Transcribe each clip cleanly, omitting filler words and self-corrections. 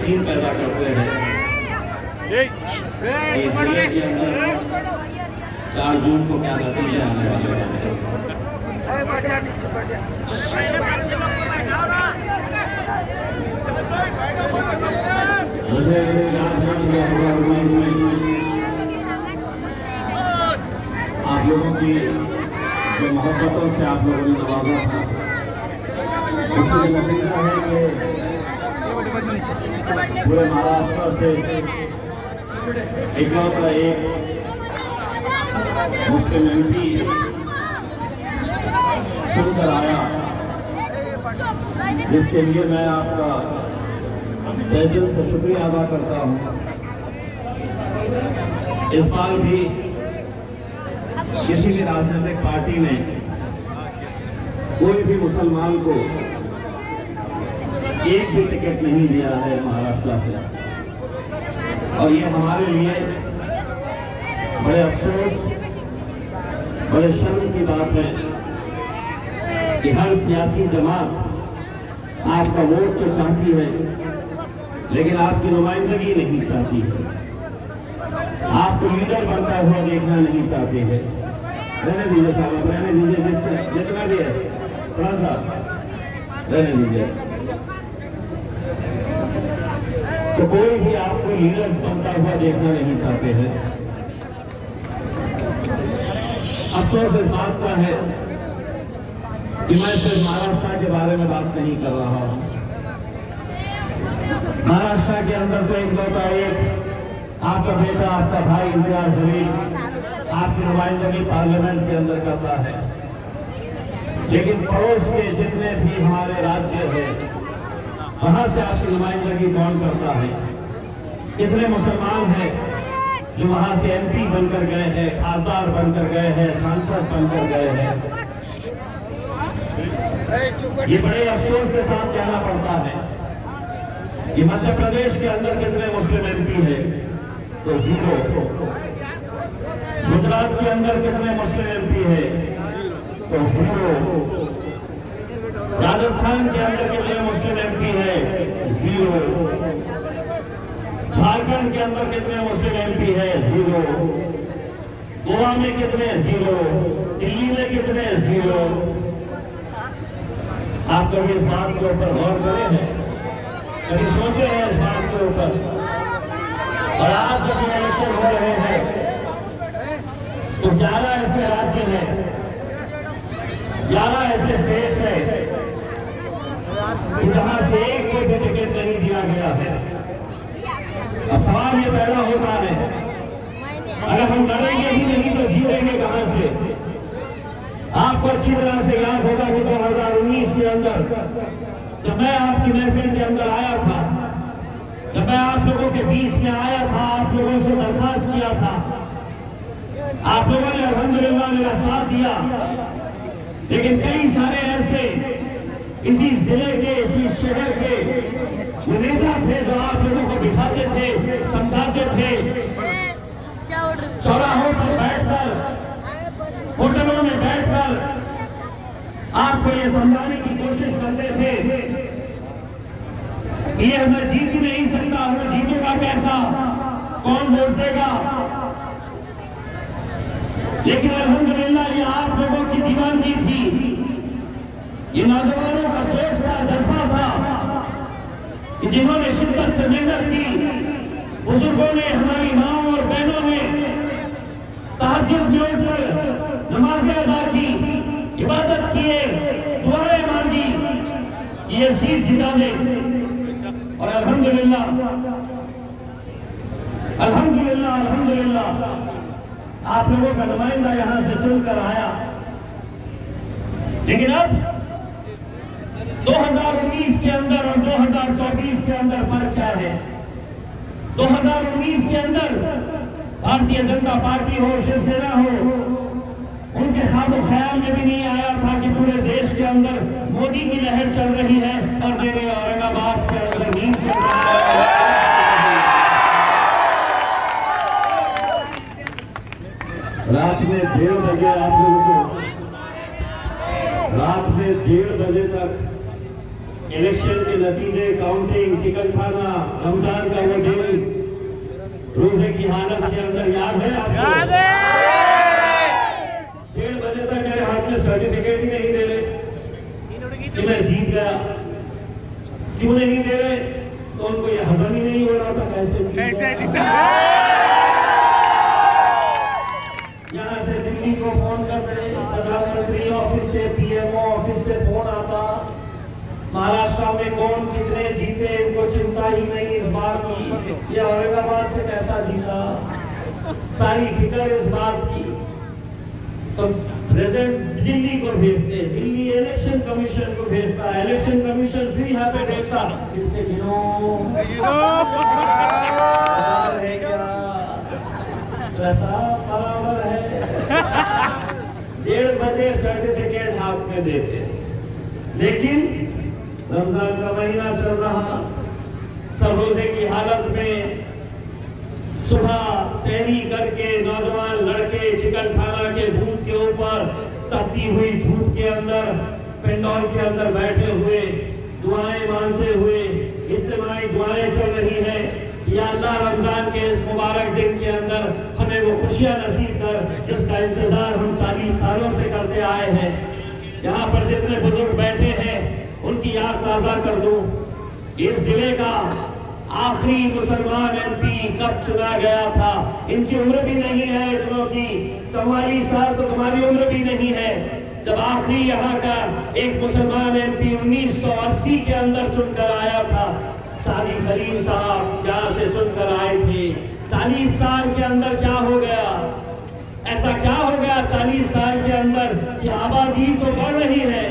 यकीन पैदा करते हैं। 4 जून को क्या नतीजे आने वाले हैं। मुझे आप लोगों की जो मोहब्बतों से आप लोगों ने नवाजा था, उसके नतीजा है कि पूरे महाराष्ट्र से इकलौता एक मुस्लिम MP चुनकर आया, जिसके लिए मैं आपका तहे दिल से शुक्रिया अदा करता हूँ। इस बार भी किसी भी राजनीतिक पार्टी ने कोई भी मुसलमान को एक भी टिकट नहीं दिया है महाराष्ट्र से, और ये हमारे लिए बड़े अफसोस, बड़े शर्म की बात है कि हर सियासी जमात आपका वोट तो चाहती है, लेकिन आपकी नुमाइंदगी नहीं चाहती है, आपको लीडर बनता हुआ देखना नहीं चाहते हैं। रहने दीजिए साहब, रहने दीजिए, जितना भी है थोड़ा सा रहने दीजिए। तो कोई भी आपको लीडर बनता हुआ देखना नहीं चाहते हैं। अफसोस इस बात का है कि मैं सिर्फ महाराष्ट्र के बारे में बात नहीं कर रहा हूं। महाराष्ट्र के अंदर तो इकलौता एक आपका बेटा, आपका भाई इम्तियाज जलील आपकी नुमाइंदगी पार्लियामेंट के अंदर करता है, लेकिन पड़ोस के जितने भी हमारे राज्य हैं वहां से आपकी नुमाइंदगी कौन करता है? कितने मुसलमान हैं जो वहां से MP बनकर गए हैं, खासदार बनकर गए हैं, सांसद बनकर गए हैं? ये बड़े अफसोस के साथ कहना पड़ता है कि मध्य प्रदेश के अंदर कितने मुस्लिम MP हैं? तो 0। गुजरात के अंदर कितने मुस्लिम MP हैं? तो 0। राजस्थान के अंदर कितने मुस्लिम MP हैं? 0। झारखंड के अंदर कितने मुस्लिम MP हैं? 0। गोवा में कितने? 0। दिल्ली में कितने? 0। आप कभी इस बात के ऊपर गौर करे हैं? कभी सोचे हैं इस बात के ऊपर? और आज जब इलेक्शन हो रहे हैं तो 11 ऐसे राज्य हैं, 11 ऐसे देश हैं जहां से एक को भी टिकट नहीं दिया गया है। अब सवाल ये पैदा होता है, अगर हम लड़ेंगे ही नहीं तो जीतेंगे कहां से? आपको अच्छी तरह से याद होगा कि 2019 के अंदर जब मैं आपकी महफिल के अंदर आया था, जब मैं आप लोगों के बीच में आया था, आप लोगों से दरखास्त किया था, आप लोगों ने अल्हम्दुलिल्लाह मेरा साथ दिया, लेकिन कई सारे ऐसे इसी जिले के, इसी शहर के वो नेता थे जो आप लोगों को बिठाते थे, समझाते थे, चौराहों पर बैठकर, होटलों में बैठकर आपको ये समझाने की कोशिश करते थे ये मैं जीत ही नहीं सकता हूं, जीतूंगा कैसा, कौन वोट देगा? लेकिन अल्हम्दुलिल्लाह ये आप लोगों की दीवानगी थी, ये नौजवानों का जोश था, जज्बा था कि जिन्होंने शिद्दत से मेहनत की, बुजुर्गों ने, हमारी माओ और बहनों ने तहज्जुद में उठकर नमाजें अदा की, इबादत किए, दुआएं मांगी, ये सीट जिता दे। और अल्हम्दुलिल्लाह, अल्हम्दुलिल्लाह, अल्हम्दुलिल्लाह आप लोगों का नुमाइंदा यहां से चुनकर आया। लेकिन अब 2019 के अंदर और 2024 के अंदर फर्क क्या है? 2019 के अंदर भारतीय जनता पार्टी हो, शिवसेना हो, उनके ख्वाब ख्याल में भी नहीं आया था कि पूरे देश के अंदर मोदी की लहर चल रही है और मेरे औरंगाबाद के अंदर नींद चल रही है। रात में 1:30 बजे आप लोगों को, रात में 1:30 बजे तक इलेक्शन के नतीजे, काउंटिंग, चिकन खाना, रमजान का वो दिन, रोजे की हालत के अंदर याद है आपको? याद है। 1:30 बजे तक मेरे हाथ में सर्टिफिकेट ही नहीं दे रहे कि मैं जीत गया। क्यों नहीं दे रहे? तो उनको ये हजम ही नहीं हो रहा था कैसे जीता। यहाँ से दिल्ली को फोन करते, प्रधानमंत्री ऑफिस से, पीएमओ ऑफिस से फोन आता, महाराष्ट्र में कौन कितने जीते इनको चिंता ही नहीं इस बात की, ये औरंगाबाद से कैसा जीता, सारी फिक्र इस बात की। तो प्रेसिडेंट दिल्ली को भेजते, दिल्ली इलेक्शन कमीशन को भेजता, इलेक्शन कमीशन फिर यहाँ पे भेजता, फिर से गिनो है क्या, ऐसा बराबर है। 1:30 बजे सर्टिफिकेट हाथ में देते, लेकिन रमजान का महीना चल रहा, सब रोजे की हालत में सुबह सहरी करके नौजवान लड़के चिकन खाना के भूत के ऊपर तपती हुई धूप के अंदर पेंडोल के अंदर बैठे हुए दुआएं मांगते हुए इज्तिमाई दुआएं चल रही है, या अल्लाह रमजान के इस मुबारक दिन के अंदर हमें वो खुशियां नसीब कर जिसका इंतजार हम 40 सालों से करते आए हैं। यहाँ पर जितने बुजुर्ग बैठे हैं उनकी याद ताजा कर दूं, इस जिले का आखिरी मुसलमान एमपी कब चुना गया था, इनकी उम्र भी नहीं है इतनों की, 44 साल तो तुम्हारी उम्र भी नहीं है, जब आखिरी यहाँ का एक मुसलमान एमपी 1980 के अंदर चुनकर आया था। सादी खलील साहब यहाँ से चुनकर आए थे। 40 साल के अंदर क्या हो गया, ऐसा क्या हो गया 40 साल के अंदर कि आबादी तो बढ़ रही है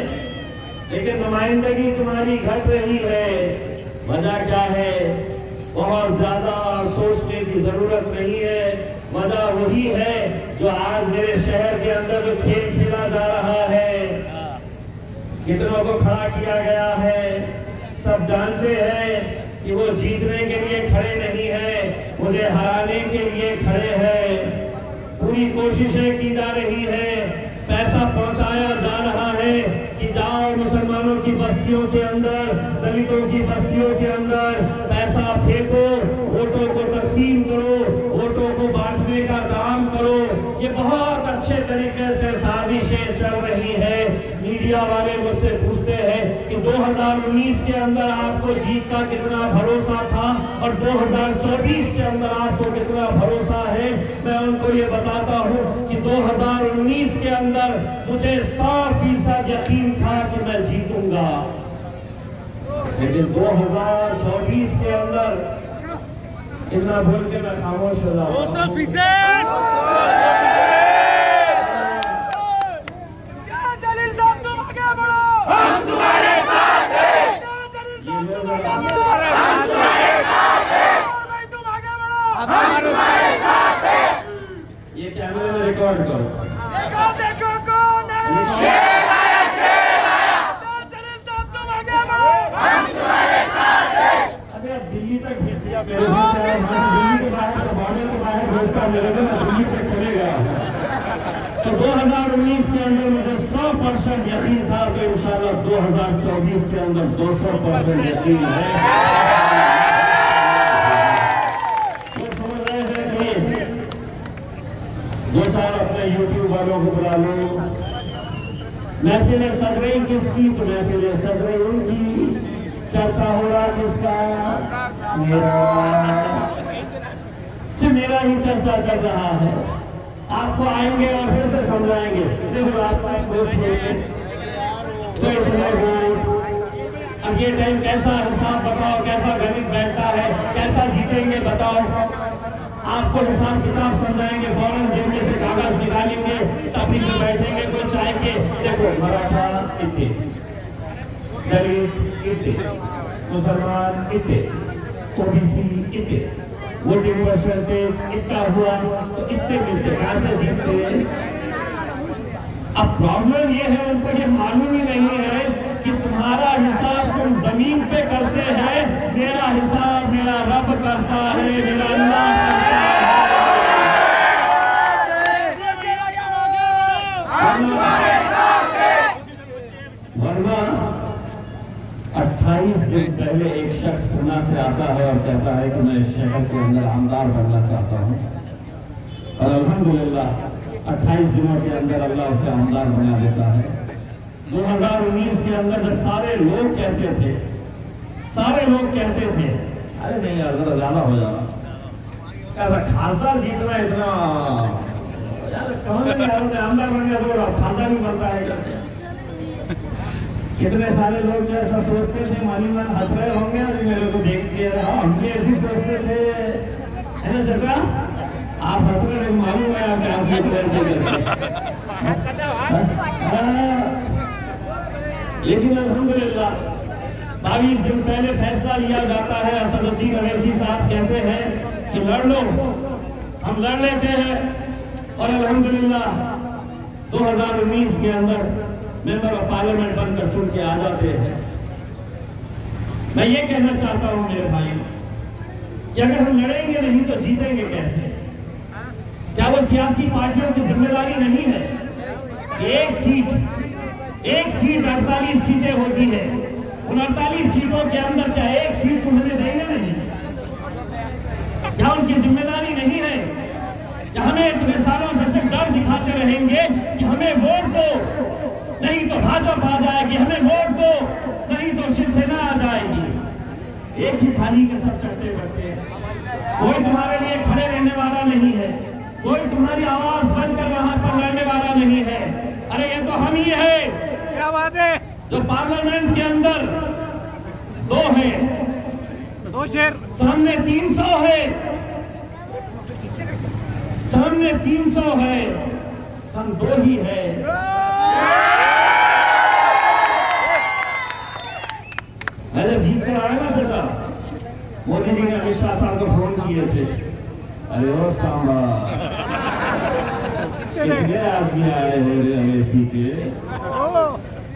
लेकिन नुमाइंदगी तुम्हारी घट रही है। वजह क्या है? बहुत ज्यादा सोचने की जरूरत नहीं है, वजह वही है जो आज मेरे शहर के अंदर जो खेल खेला जा रहा है, कितनों को खड़ा किया गया है, सब जानते हैं कि वो जीतने के लिए खड़े नहीं है, मुझे हराने के लिए खड़े हैं। पूरी कोशिशें की जा रही है, पैसा पहुंचाया जा रहा है कि जाओ मुसलमानों की बस्तियों के अंदर, दलितों की बस्तियों के अंदर पैसा फेंको, वोटों को तकसीम करो, वोटों को बांटने का काम करो। ये बहुत अच्छे तरीके से साजिशें चल रही है। मीडिया वाले मुझसे पूछते हैं कि 2019 के अंदर आपको जीत का कितना भरोसा था और 2024 के अंदर आपको कितना भरोसा है। मैं उनको ये बताता हूँ कि 2019 के अंदर मुझे 100% यकीन था कि मैं जीतूंगा, लेकिन 2024 के अंदर इतना बोल के मैं खामोश हो जाऊंगा। ये कैमरे में रिकॉर्ड करो। देखो कौन है? शेर आया, शेर आया। जलील साहब तुम आगे बढ़ो, हम तुम्हारे साथ हैं। अबे अब दिल्ली तक भेज दिया मेरे को, दिल्ली के बाहर बॉर्डर के बाहर भेजता मेरे को, मैं दिल्ली तक चले गया। तो 2019 के अंदर मुझे 100% यकीन था, तो इंशाल्लाह 2024 के अंदर 200% यकीन है। दो चार अपने यूट्यूब वालों को बुला लो, महफिलें सज रही किसकी, तो महफिलें सज रही उनकी, चर्चा हो रहा किसका, मेरा, सिर्फ मेरा ही चर्चा चल रहा है। आपको आएंगे और फिर से समझाएंगे, देखो रास्ता तो इतने वोट, अब ये टाइम कैसा हिसाब बताओ, कैसा गणित बैठता है, कैसा जीतेंगे बताओ। आपको हिसाब किताब समझाएंगे, फौरन जेब में से कागज निकालेंगे, चाबी में बैठेंगे, कोई चाय के देखो मराठा इतने, दलित इतने, मुसलमान इतने, ओबीसी इतने, वोटिंग परसेंटेज इतना हुआ तो इतने मिलते, कैसे जीतते। अब प्रॉब्लम ये है उनको ये मालूम ही नहीं है कि तुम्हारा हिसाब तुम जमीन पे करते हैं, मेरा हिसाब मेरा रब करता है, मेरा अल्लाह करता है। वरना 28 दिन पहले एक शख्स पूना से आता है और कहता है कि मैं शहर के अंदर आमदार बनना चाहता हूँ, और अल्हम्दुलिल्लाह 28 दिनों के अंदर अल्लाह उसका आमदार बना देता है। 2019 के अंदर जब सारे लोग कहते थे अरे नहीं यार जरा ज्यादा हो जाना, ऐसा खासदार जीतना इतना यार समझ नहीं आ रहा, आमदार बन गया तो खासदार भी बनता है करते। कितने सारे लोग जो ऐसा सोचते थे, मालीमान हंस रहे होंगे मेरे को देख के, हम भी ऐसे सोचते थे, है ना चाचा? आप हंस रहे मालूम है आप क्या सोच रहे थे। लेकिन अल्हम्दुलिल्लाह 22 दिन पहले फैसला लिया जाता है। असदुद्दीन अवैसी साहब कहते हैं कि लड़ लो, हम लड़ लेते हैं, और अल्हम्दुलिल्लाह 2019 के अंदर मेंबर ऑफ पार्लियामेंट बनकर चुन के आ जाते हैं। मैं ये कहना चाहता हूं मेरे भाई कि अगर हम लड़ेंगे नहीं तो जीतेंगे कैसे? क्या वो सियासी पार्टियों की जिम्मेदारी नहीं है? एक सीट 48 सीटें होती है, उन 48 सीटों के अंदर क्या एक सीट उन्हें देंगे नहीं? क्या उनकी जिम्मेदारी नहीं है? क्या हमें इतने सालों से सिर्फ डर दिखाते रहेंगे कि हमें वोट दो, नहीं तो भाजपा आ जाएगी, हमें वोट दो, नहीं तो शिवसेना आ जाएगी? एक ही थाली के सब चट्टे बट्टे हैं, कोई तुम्हारे लिए खड़े रहने वाला नहीं है, कोई तुम्हारी आवाज बनकर वहां पर लड़ने वाला नहीं है। अरे ये तो हम ही है, क्या बात है, जो पार्लियामेंट के अंदर 2 है, 2 शेर सामने 300 है, सामने 300 है, हम 2 ही है। मैं जब जीत कर आया ना चाचा, मोदी जी ने अमित शाह साहब को फोन किए थे, अरे ओ सांबा कितने आदमी आए हैं अमेसी के?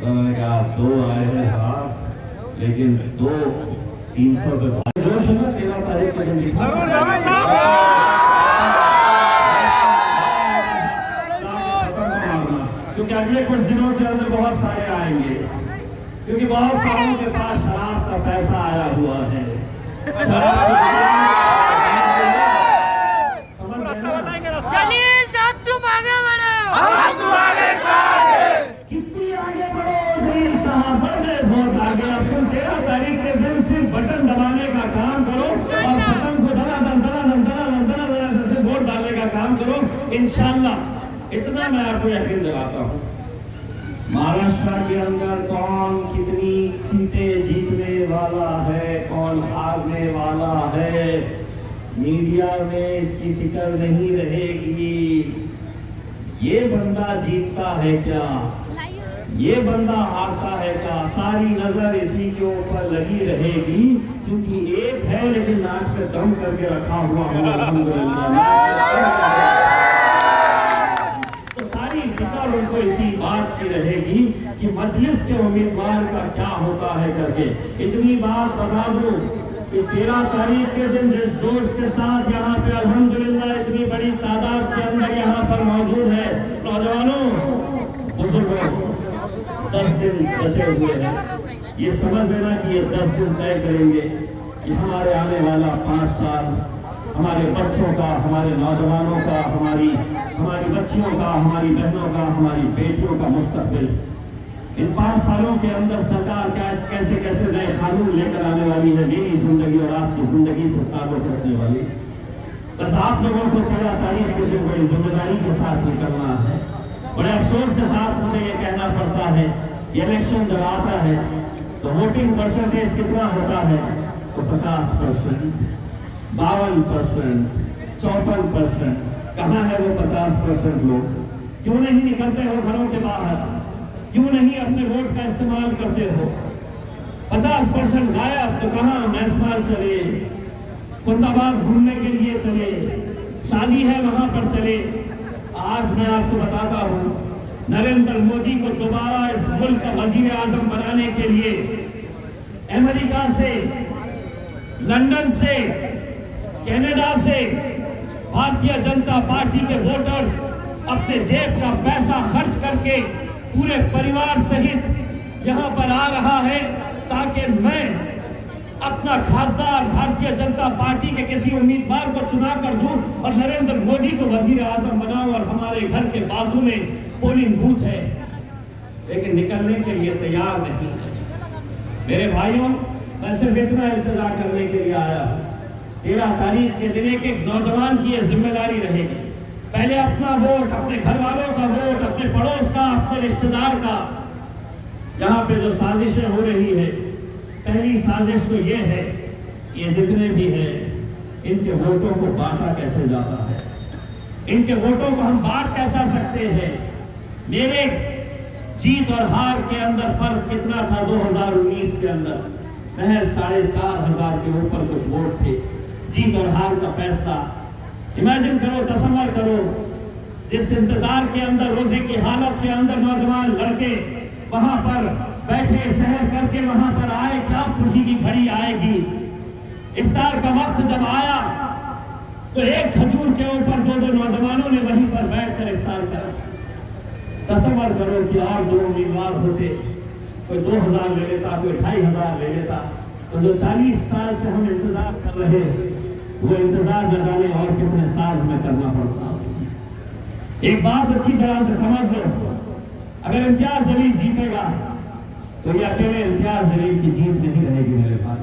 तो मैंने कहा 2 आए हैं साहब, लेकिन 300 पे जोश है ना 13 तारीख के दिन लिखा, क्योंकि अगले कुछ दिनों के अंदर बहुत सारे आएंगे, क्योंकि बहुत सारों के पास शराब का पैसा आया हुआ है। कितनी आगे बढ़ो जलील साहब, बढ़ गए बहुत आगे। अब तुम 13 तारीख के दिन सिर्फ बटन दबाने का काम करो और बटन को दना से वोट डालने का काम करो, इंशाल्लाह। इतना मैं आपको यकीन दिलाता हूँ। महाराष्ट्र के अंदर कौन कितनी सीटें जीतने वाला है, कौन हारने वाला है, मीडिया में इसकी फिक्र नहीं रहेगी। ये बंदा जीतता है क्या, ये बंदा हारता है क्या, सारी नजर इसी के ऊपर लगी रहेगी, क्योंकि एक है लेकिन नाक पे दम करके रखा हुआ है अल्हम्दुलिल्लाह। तो सारी फिक्र उनको इसी बात की रहेगी कि मजलिस के उम्मीदवार का क्या होता है करके। इतनी बात बता दूं कि 13 तारीख के दिन जिस जोश के साथ यहाँ पे अल्हम्दुलिल्लाह इतनी बड़ी तादाद के अंदर यहाँ पर मौजूद है, नौजवानों बुजुर्गों, 10 दिन बचे हुए हैं। ये समझ लेना कि ये 10 दिन तय करेंगे कि हमारे आने वाला 5 साल हमारे बच्चों का, हमारे नौजवानों का, हमारी बच्चियों का, हमारी बहनों का, हमारी बेटियों का मुस्तकबिल। इन 5 सालों के अंदर सरकार क्या कैसे कैसे नए कानून लेकर आने वाली है, मेरी जिंदगी और आपकी जिंदगी से ताल्लुक रखने वाली। बस आप लोगों को 13 तारीख के दिन बड़ी जिम्मेदारी के साथ निकलना है। बड़े अफसोस के साथ मुझे ये कहना पड़ता है, इलेक्शन जब आता है तो वोटिंग परसेंटेज कितना होता है? तो 50%, 52%, 54%। कहाँ है वो 50% लोग? क्यों नहीं निकलते हो घरों के बाहर? क्यों नहीं अपने वोट का इस्तेमाल करते हो? 50% गायब, तो कहाँ मैसमाल चले, खुर्दाबाद घूमने के लिए चले, शादी है वहां पर चले। आज मैं आपको बताता हूं, नरेंद्र मोदी को दोबारा इस मुल्क का वजीर आजम बनाने के लिए अमेरिका से, लंदन से, कनाडा से भारतीय जनता पार्टी के वोटर्स अपने जेब का पैसा खर्च करके पूरे परिवार सहित यहाँ पर आ रहा है। ताकि मैं अपना खासदार भारतीय जनता पार्टी के किसी उम्मीदवार को चुना कर दूं और नरेंद्र मोदी को वजीर आजम बनाऊं और हमारे घर के बाजू में पोलिंग बूथ है, लेकिन निकलने के लिए तैयार नहीं है। मेरे भाइयों, मैं सिर्फ इतना इंतजार करने के लिए आया। 13 तारीख के दिन एक नौजवान की यह जिम्मेदारी रहेगी, पहले अपना वोट, अपने घर वालों का वोट, अपने पड़ोस का, अपने रिश्तेदार का। जहां पे जो साजिशें हो रही है, पहली साजिश तो ये है कि ये जितने भी हैं इनके वोटों को बांटा कैसे जाता है, इनके वोटों को हम बांट कैसा सकते हैं। मेरे जीत और हार के अंदर फर्क कितना था 2019 के अंदर, महज 4,500 के ऊपर कुछ वोट थे। जीत और हार का फैसला इमेजिन करो, तसव्वुर करो, जिस इंतजार के अंदर, रोजे की हालत के अंदर नौजवान लड़के वहां पर बैठे, सहर करके वहां पर आए, क्या खुशी की घड़ी आएगी। इफ्तार का वक्त जब आया तो एक खजूर के ऊपर 2 नौजवानों ने वहीं पर बैठकर इफ्तार करा। तसव्वुर करो कि और 2 उम्मीदवार होते, कोई 2,000 ले लेता, कोई 2,500 ले लेता, तो जो 40 साल से हम इंतजार कर रहे वो इंतजार न जाने और कितने साल हमें करना पड़ता। एक बात अच्छी तरह से समझ लो, अगर इम्तियाज जलील जीतेगा तो ये अकेले इम्तियाज जलील की जीत नहीं रहेगी मेरे भाई,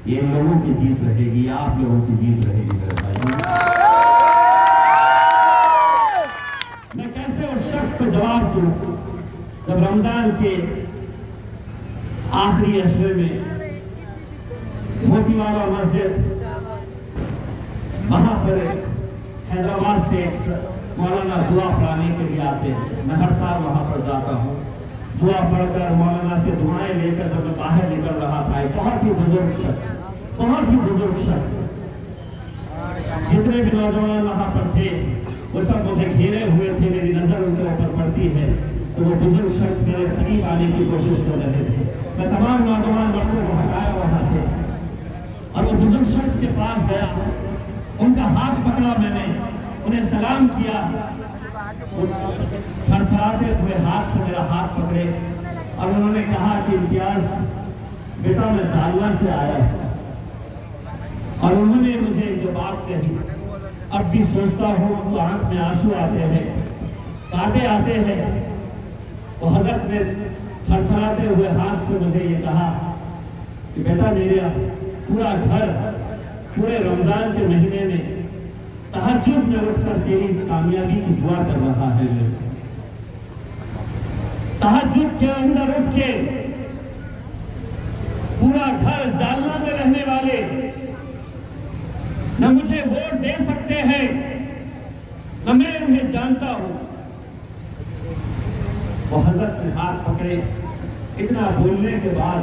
ये लोगों की जीत रहेगी, आप लोगों की जीत रहेगी मेरे भाई। मैं कैसे उस शख्स को जवाब दूं जब रमजान के आखिरी अशरे में मोतीवाला मस्जिद वहां पर हैदराबाद से मौलाना दुआ पढ़ाने के लिए आते हैं। मैं हर साल वहां पर जाता हूँ, दुआ पढ़कर मौलाना से दुआएं लेकर जब मैं बाहर निकल रहा था, बहुत ही बुजुर्ग शख्स, जितने भी नौजवान वहां पर थे वो सब मुझे घेरे हुए थे, मेरी नजर उनके ऊपर पड़ती है तो वो बुजुर्ग शख्स मेरे करीब आने की कोशिश कर रहे थे। मैं तमाम नौजवान लड़कों को हटाया वहां से और वो बुजुर्ग शख्स के पास गया, उनका हाथ पकड़ा, मैंने उन्हें सलाम किया, थरथराते हुए हाथ से मेरा हाथ पकड़े और उन्होंने कहा कि इम्तियाज बेटा मैं जालना से आया और उन्होंने मुझे जो बात कही अब भी सोचता हूँ तो आंख में आंसू आते हैं, कांटे आते हैं। तो हजरत ने थरथराते हुए हाथ से मुझे ये कहा कि बेटा मेरा पूरा घर पूरे रमजान के महीने में तहज्जुद में उठकर तेरी कामयाबी की दुआ कर रहा है। तहज्जुद के अंदर उठ के पूरा घर जालना में रहने वाले न मुझे वोट दे सकते हैं न मैं उन्हें जानता हूं। वो हजरत ने हाथ पकड़े, इतना बोलने के बाद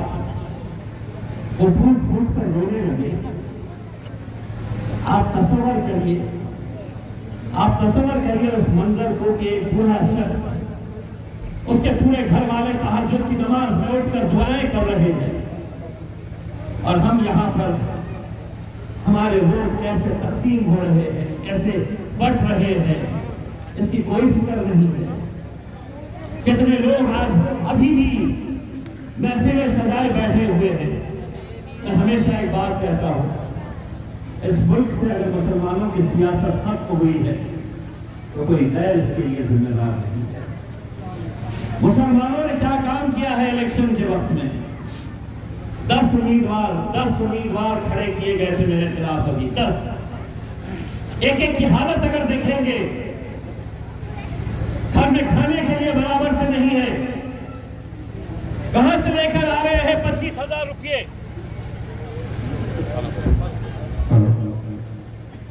वो फूट फूट कर रोने लगे। आप तसव्वुर करिए उस मंजर को कि एक बूढ़ा शख्स, उसके पूरे घर वाले तहज्जुद की नमाज में उठकर दुआएं कर रहे हैं और हम यहाँ पर हमारे वोट कैसे तकसीम हो रहे हैं, कैसे बट रहे हैं, इसकी कोई फिक्र नहीं है। कितने लोग आज अभी भी महफिलें सजाए बैठे हुए हैं। मैं हमेशा एक बात कहता हूँ, इस मुल्क से अगर मुसलमानों की सियासत खत्म हुई है तो कोई गैर इसके लिए जिम्मेदार नहीं है। मुसलमानों ने क्या काम किया है इलेक्शन के वक्त में, 10 उम्मीदवार खड़े किए गए थे मेरे खिलाफ, अभी 10। एक की हालत अगर देखेंगे, घर में खाने के लिए बराबर से नहीं है। कहां से लेकर आ रहे हैं 25,000 रुपये,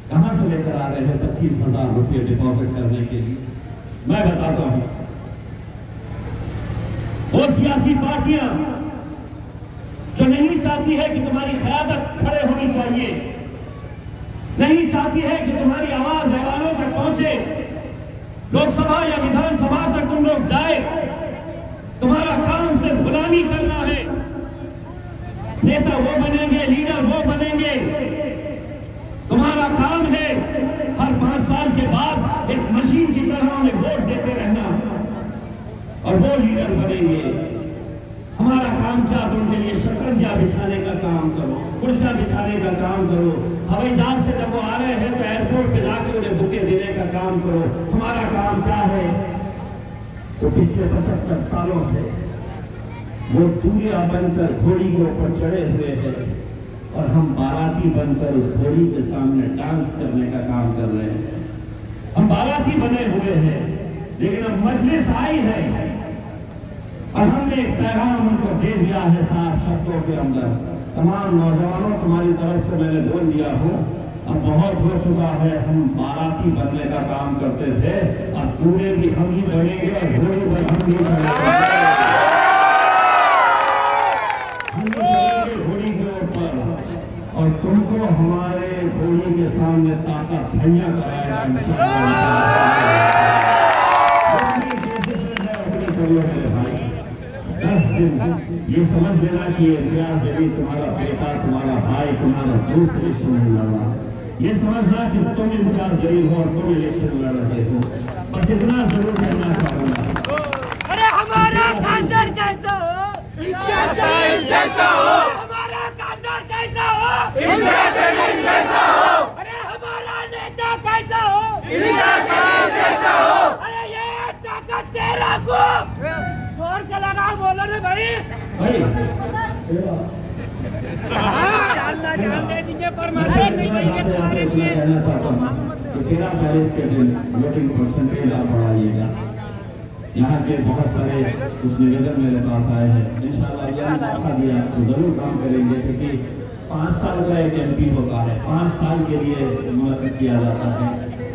कहां से लेकर आ रहे हैं 25,000 रुपये डिपॉजिट करने के लिए। मैं बताता हूं, वो सियासी पार्टियां जो नहीं चाहती है कि तुम्हारी क़यादत खड़े होनी चाहिए, नहीं चाहती है कि तुम्हारी आवाज ऐवानों तक पहुंचे, लोकसभा या विधानसभा तक तुम लोग जाए, तुम्हारा काम सिर्फ गुलामी करना है। नेता वो बनेंगे, लीडर वो बनेंगे, तुम्हारा काम है हर 5 साल के बाद एक मशीन की तरह उन्हें वोट देते रहना और वो लीडर बनेंगे। हमारे तुम्हारा काम क्या, तुम उनके लिए शतरंजा बिछाने का काम करो, कुर्सियां बिछाने का काम करो। हवाई जहाज से जब वो आ रहे हैं तो एयरपोर्ट पे जाकर उन्हें बुके देने का काम करो। तुम्हारा काम क्या है? तो पिछले 75 सालों से वो दूल्हा बनकर घोड़ी के ऊपर चढ़े हुए हैं और हम बाराती बनकर उस घोड़ी के सामने डांस करने का काम कर रहे हैं। हम बाराती बने हुए हैं, लेकिन अब मजलिस आई है और हमने एक पैगाम उनको दे दिया है साफ शब्दों के अंदर। तमाम नौजवानों, तुम्हारी तरफ से मैंने बोल दिया हूँ, अब बहुत हो चुका है। हम बाराती बनने का काम करते थे, अब पूरे भी हम ही बनेंगे और घोड़े पर हम ही चढ़ेंगे घोड़ी के ऊपर, और तुमको हमारे घोड़ी के सामने ताकत भैया कराएगा मेरे भाई। 10 दिन ये समझ लेना कि इतिहास यदि तुम्हारा बेटा, तुम्हारा भाई, तुम्हारा दोस्त इलेक्शन में लड़ रहा, ये समझना कि तुम इम्तियाज जलील हो और तुम इलेक्शन लड़ रहे हो। बस इतना जरूर कहना चाहूंगा। अरे हमारा खानदान कैसा हो, जैसा हो, हमारा खानदान कैसा हो, जैसा हो, अरे हमारा नेता कैसा हो, जैसा हो। अरे ये ताकत तेरा को जोर से लगा, बोलो रे भाई। भाई अल्लाह जान दे दीजिए परमात्मा नहीं भाई ये तुम्हारे लिए। कहना चाहता हूँ कि 13 तारीख के दिन वोटिंग परसेंटेज आप बढ़ाइएगा। यहाँ के बहुत सारे कुछ निवेदन मेरे पास आए हैं, इंशाअल्लाह अल्लाह ने मौका दिया तो जरूर काम करेंगे, क्योंकि 5 साल का एक MP होता है, 5 साल के लिए मुलाकात किया जाता है,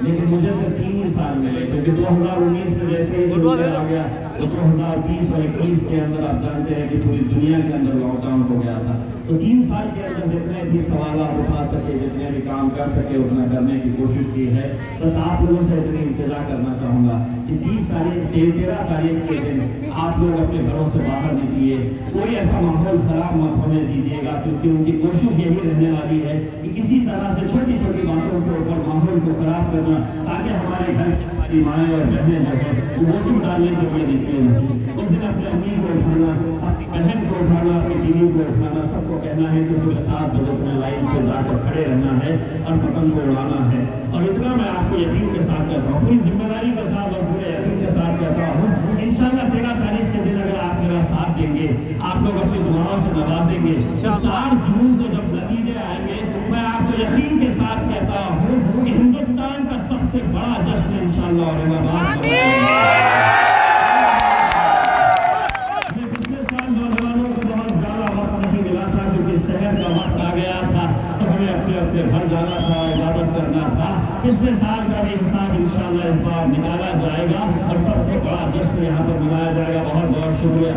लेकिन मुझे सिर्फ 3 ही साल मिले, क्योंकि 2019 में जैसे ही चुनाव आ गया तो 2020 और 21 के अंदर आप जानते हैं कि पूरी दुनिया के अंदर लॉकडाउन हो गया था। तो 3 साल के अंदर जितने भी सवाल उठा सके, जितने भी काम कर सके, उतना करने की कोशिश की है। बस आप लोगों से इतनी इंतजार करना चाहूँगा कि 13 तारीख के दिन आप लोग अपने घरों से बाहर निकलिए, कोई ऐसा माहौल खराब मत होने दीजिएगा, क्योंकि उनकी कोशिश यही रहने वाली है कि किसी तरह से छोटी छोटी बातों के ऊपर माहौल को खराब करना, ताकि हमारे घर की माएँ और बहनें जो है वोटिंग डालने के लिए निकले नहीं। उस दिन अपने अम्मी को उठाना, अपनी बहन को उठाना, अपनी बीवी को उठाना, सबको कहना है कि सुबह 7 बजे तुम्हें लाइन पे जाकर खड़े रहना है और पतंग को उड़ाना है। और इतना मैं आपको यकीन के साथ कहता हूँ, पूरी जिम्मेदारी के साथ और पूरे यकीन के साथ कहता हूँ, इंशाअल्लाह 13 तारीख के दिन अगर आप मेरा साथ देंगे, आप लोग अपनी दुआओं से नवाजेंगे, 4 जून को जब नतीजे आएंगे, मैं आपको यकीन के साथ कहता हूँ कि हिंदुस्तान का सबसे बड़ा जश्न इंशाअल्लाह औरंगाबाद। पिछले साल नौजवानों को बहुत ज्यादा वक्त नहीं मिला था, क्योंकि शहर का वक्त आ गया था, तो हमें अपने अपने घर जाना था, इबादत करना था। पिछले साल का भी हिसाब इंशाअल्लाह इस बार निकाला जाएगा और सबसे बड़ा जश्न यहाँ पर मनाया जाएगा। बहुत बहुत शुक्रिया।